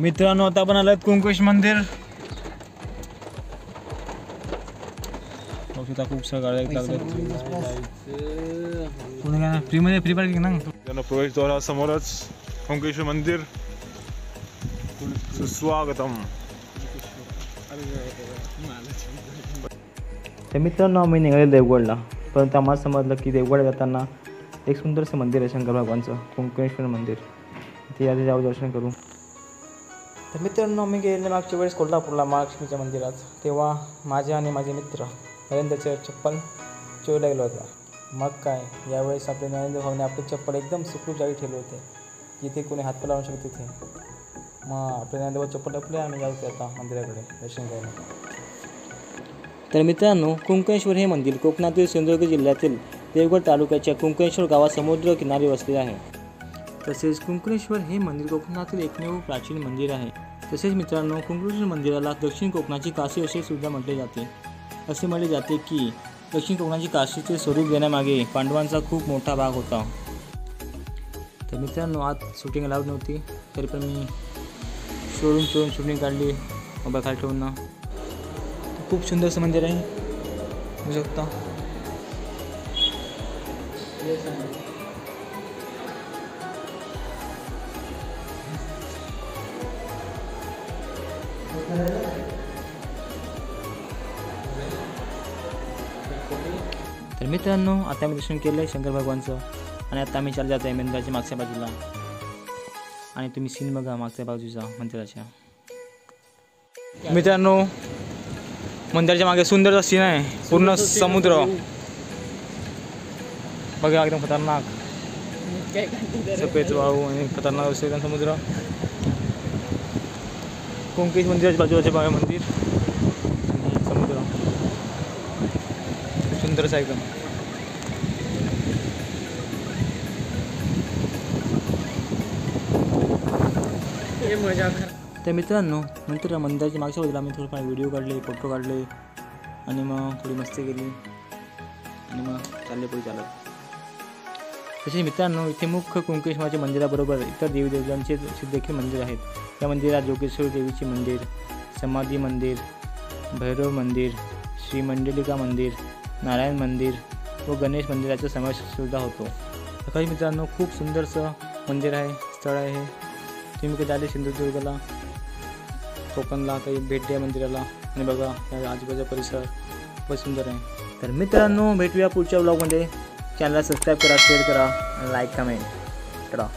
मित्रांनो आता आपण आलोत कुंकेश्वर मंदिर। बघू खूप सगळं गाड्या लागतात। फ्री मध्ये फ्री पार्किंग ना। प्रवेशद्वारासमोरच कुंकेश्वर मंदिर। सुस्वागतम। तर मित्रांनो आम्ही निघाले देवगडला, परंतु आम्हाला समजलं की देवगड जाताना एक सुंदरसं मंदिर आहे शंकर भगवानचं, कुंकेश्वर मंदिर। ते आधी जाऊ दर्शन करू। तर मित्रांनो आम्ही गेले मागच्या वेळेस कोल्हापूरला महालक्ष्मीच्या मंदिरात, तेव्हा माझे आणि माझे मित्र नरेंद्रचे चप्पल चोरीला गेलो होता। मग काय यावेळेस आपले नरेंद्र भाऊने आपली चप्पल एकदम सुखरूप जागी ठेवले होते, जिथे कोणी हात लावू शकते तिथे। मग आपले नरेंद्र भाऊ चप्पल टाकले आणि जाऊ आता मंदिराकडे दर्शन करायला। तर मित्रांनो कुंकेश्वर हे मंदिर कोकणातील सिंधुदुर्ग जिल्ह्यातील देवगड तालुक्याच्या कुंकेश्वर गावात समुद्र किनारी वसले आहे। तसेच कुंकेश्वर हे मंदिर कोकणातील एकमेव प्राचीन मंदिर आहे। तसेच मित्रांनो कुंकेश्वर मंदिराला दक्षिण कोकणाची काशी असे सुद्धा म्हटले जाते। असे म्हटले जाते की दक्षिण कोकणाची काशीचे स्वरूप देण्यामागे पांडवांचा खूप मोठा भाग होता। तर मित्रांनो आज शूटिंग अलाउड नव्हती, तरी पण मी चोरून शूटिंग काढली मोबाईल खाली ठेवून ना। खूप सुंदरसं मंदिर आहे, बघू शकता। तर मित्रांनो आता मी दर्शन केलं शंकर भगवानचं, आणि आता आम्ही चालत जातो आहे मंदिराच्या मागच्या बाजूला। आणि तुम्ही सीन बघा मागच्या बाजूचा मंदिराच्या। मित्रांनो मंदिराच्या मागे सुंदरचा सीन आहे, पूर्ण समुद्र बघा, एकदम खतरनाक सफेद वाळू आणि खतरनाक असे एकदम समुद्र। कुंकेश्वर मंदिराच्या बाजूचे बघा मंदिर आणि समुद्र, सुंदरच एकदम। तर मित्रांनो नंतर मंदिराच्या मागच्या बाजूला आम्ही थोडंफार व्हिडिओ काढले, फोटो काढले आणि मग थोडी मस्ती केली आणि मग चालले पुढे चालत। तसेच मित्रांनो इथे मुख्य कुंकेश्वराच्या मंदिराबरोबर इतर देवी देवतांचे देखील मंदिर आहेत। या मंदिरात जोगेश्वरी देवीचे मंदिर, समाधी मंदिर, भैरव मंदिर, श्री मंडलिका मंदिर, नारायण मंदिर व गणेश मंदिराचा समावेश सुद्धा होतो। काही मित्रांनो खूप सुंदरसं मंदिर आहे, स्थळ आहे। तुम्ही कधी आले सिंधुदुर्गला कोकणला काही भेट द्या मंदिराला आणि बघा या आजूबाजूचा परिसर खूप सुंदर आहे। तर मित्रांनो भेटूया पुढच्या ब्लॉगमध्ये। चॅनलला सबस्क्राईब करा, शेअर करा, लाईक कमेंट करा।